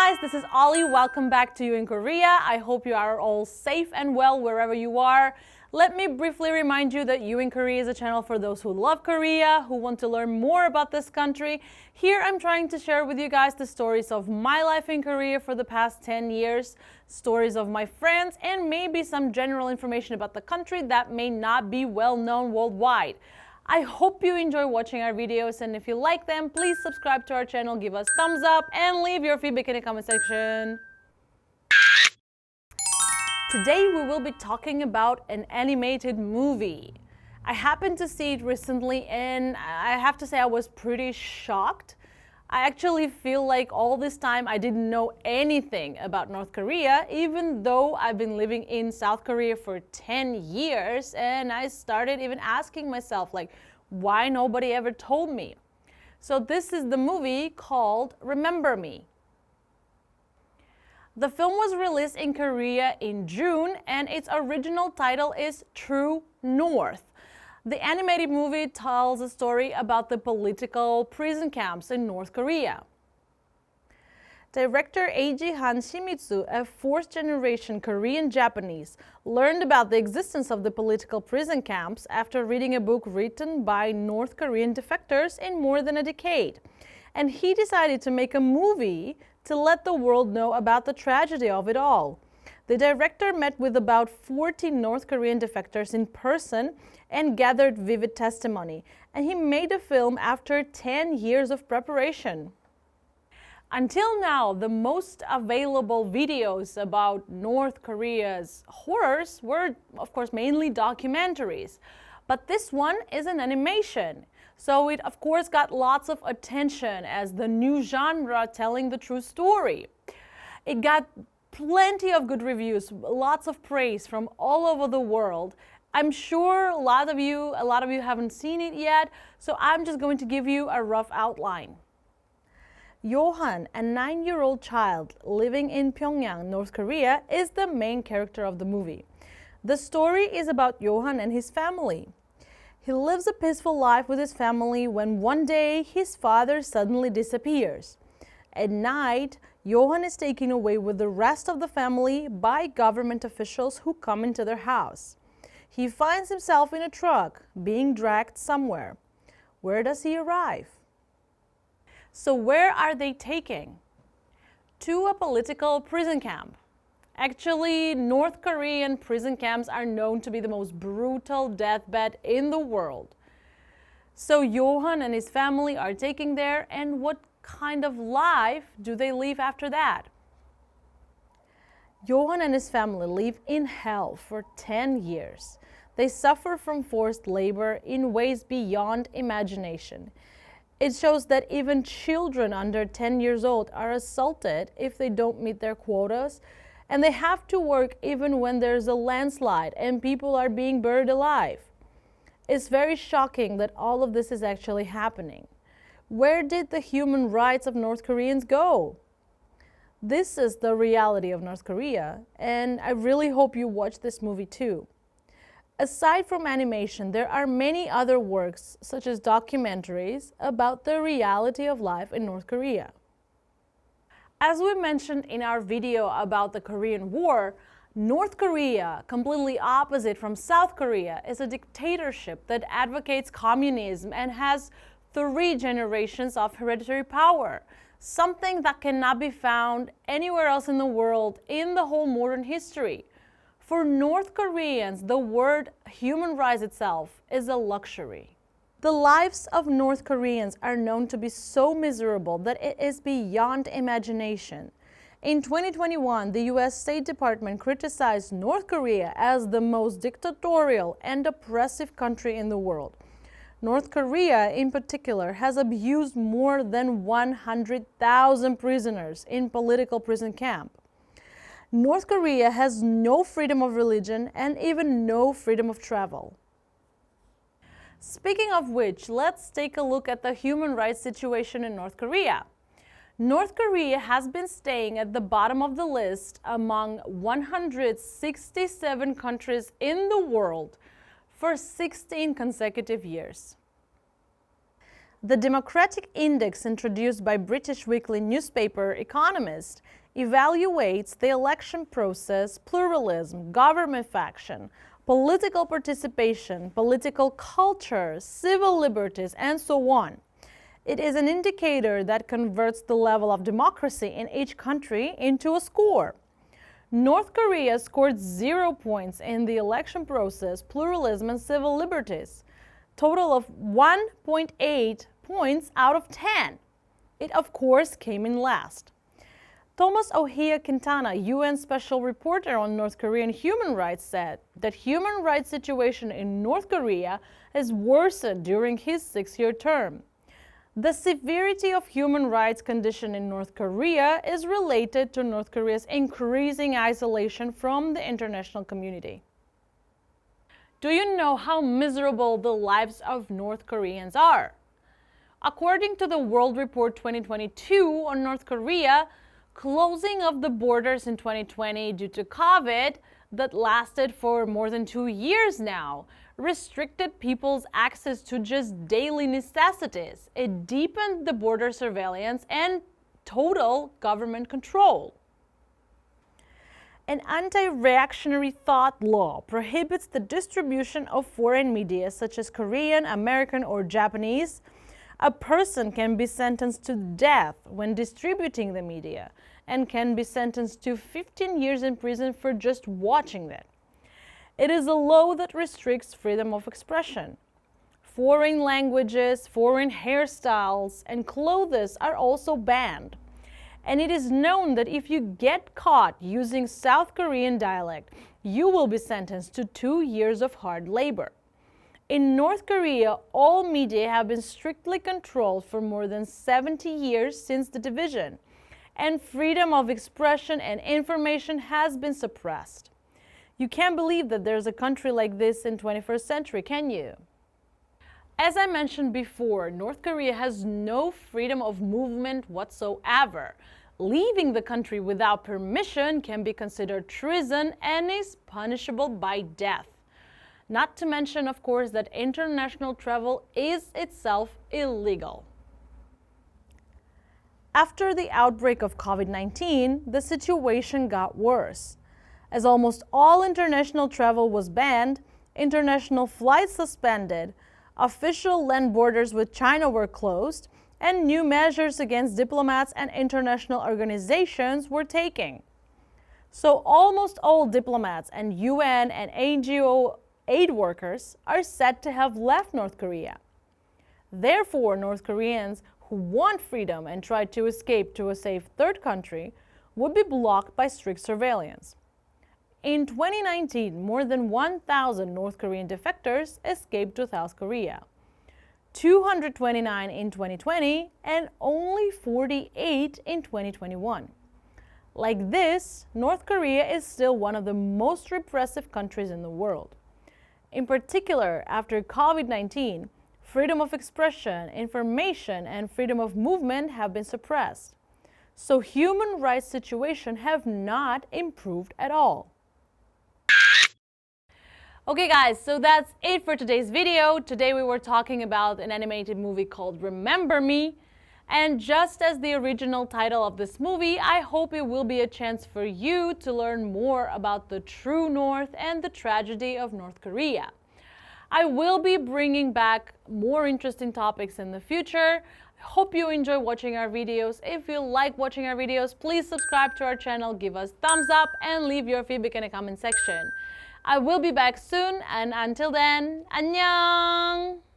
guys, this is Ollie. Welcome back to You in Korea. I hope you are all safe and well wherever you are. Let me briefly remind you that You in Korea is a channel for those who love Korea, who want to learn more about this country. Here I'm trying to share with you guys the stories of my life in Korea for the past 10 years, stories of my friends, and maybe some general information about the country that may not be well known worldwide. I hope you enjoy watching our videos, and if you like them, please subscribe to our channel, give us thumbs up, and leave your feedback in the comment section. Today we will be talking about an animated movie. I happened to see it recently and I have to say I was pretty shocked. I actually feel like all this time I didn't know anything about North Korea, even though I've been living in South Korea for 10 years, and I started even asking myself, like, why nobody ever told me? So this is the movie called Remember Me. The film was released in Korea in June, and its original title is True North. The animated movie tells a story about the political prison camps in North Korea. Director Han Shimizu, a fourth-generation Korean Japanese, learned about the existence of the political prison camps after reading a book written by North Korean defectors in more than a decade. And he decided to make a movie to let the world know about the tragedy of it all. The director met with about 40 North Korean defectors in person and gathered vivid testimony, and he made a film after 10 years of preparation. Until now, the most available videos about North Korea's horrors were, of course, mainly documentaries. But this one is an animation. So it, of course, got lots of attention as the new genre telling the true story. It got plenty of good reviews, lots of praise from all over the world. I'm sure a lot of you haven't seen it yet, so I'm just going to give you a rough outline. Johan, a 9-year-old child living in Pyongyang, North Korea, is the main character of the movie. The story is about Johan and his family. He lives a peaceful life with his family when one day his father suddenly disappears. At night, Johan is taken away with the rest of the family by government officials who come into their house. He finds himself in a truck being dragged somewhere. Where does he arrive? So where are they taking? To a political prison camp. Actually, North Korean prison camps are known to be the most brutal deathbed in the world. So Johan and his family are taken there, and what kind of life do they live after that? Johan and his family live in hell for 10 years. They suffer from forced labor in ways beyond imagination. It shows that even children under 10 years old are assaulted if they don't meet their quotas, and they have to work even when there's a landslide and people are being buried alive. It's very shocking that all of this is actually happening. Where did the human rights of North Koreans go? This is the reality of North Korea, and I really hope you watch this movie too. Aside from animation, there are many other works, such as documentaries, about the reality of life in North Korea. As we mentioned in our video about the Korean War, North Korea, completely opposite from South Korea, is a dictatorship that advocates communism and has 3 generations of hereditary power, something that cannot be found anywhere else in the world in the whole modern history. For North Koreans, the word human rights itself is a luxury. The lives of North Koreans are known to be so miserable that it is beyond imagination. In 2021, the US State Department criticized North Korea as the most dictatorial and oppressive country in the world. North Korea, in particular, has abused more than 100,000 prisoners in political prison camp. North Korea has no freedom of religion and even no freedom of travel. Speaking of which, let's take a look at the human rights situation in North Korea. North Korea has been staying at the bottom of the list among 167 countries in the world for 16 consecutive years. The Democratic Index, introduced by British weekly newspaper Economist, evaluates the election process, pluralism, government faction, political participation, political culture, civil liberties, and so on. It is an indicator that converts the level of democracy in each country into a score. North Korea scored 0 points in the election process, pluralism, and civil liberties, total of 1.8 points out of 10. It, of course, came in last. Thomas Ohia Quintana, UN Special Reporter on North Korean human rights, said that human rights situation in North Korea has worsened during his 6-year term. The severity of human rights condition in North Korea is related to North Korea's increasing isolation from the international community. Do you know how miserable the lives of North Koreans are? According to the World Report 2022 on North Korea, closing of the borders in 2020 due to COVID that lasted for more than 2 years now restricted people's access to just daily necessities. It deepened the border surveillance and total government control. An anti-reactionary thought law prohibits the distribution of foreign media such as Korean, American, or Japanese. A person can be sentenced to death when distributing the media and can be sentenced to 15 years in prison for just watching it. It is a law that restricts freedom of expression. Foreign languages, foreign hairstyles, and clothes are also banned. And it is known that if you get caught using South Korean dialect, you will be sentenced to 2 years of hard labor. In North Korea, all media have been strictly controlled for more than 70 years since the division, and freedom of expression and information has been suppressed. You can't believe that there's a country like this in 21st century, can you? As I mentioned before, North Korea has no freedom of movement whatsoever. Leaving the country without permission can be considered treason and is punishable by death. Not to mention, of course, that international travel is itself illegal. After the outbreak of COVID-19, the situation got worse. As almost all international travel was banned, international flights suspended, official land borders with China were closed, and new measures against diplomats and international organizations were taken. So almost all diplomats and UN and NGO aid workers are said to have left North Korea. Therefore, North Koreans who want freedom and try to escape to a safe third country would be blocked by strict surveillance. In 2019, more than 1,000 North Korean defectors escaped to South Korea, 229 in 2020 and only 48 in 2021. Like this, North Korea is still one of the most repressive countries in the world. In particular, after COVID-19, freedom of expression, information, and freedom of movement have been suppressed. So human rights situation have not improved at all. Okay guys, so that's it for today's video. Today we were talking about an animated movie called Remember Me. And just as the original title of this movie, I hope it will be a chance for you to learn more about the true North and the tragedy of North Korea. I will be bringing back more interesting topics in the future. I hope you enjoy watching our videos. If you like watching our videos, please subscribe to our channel, give us thumbs up, and leave your feedback in the comment section. I will be back soon, and until then, 안녕!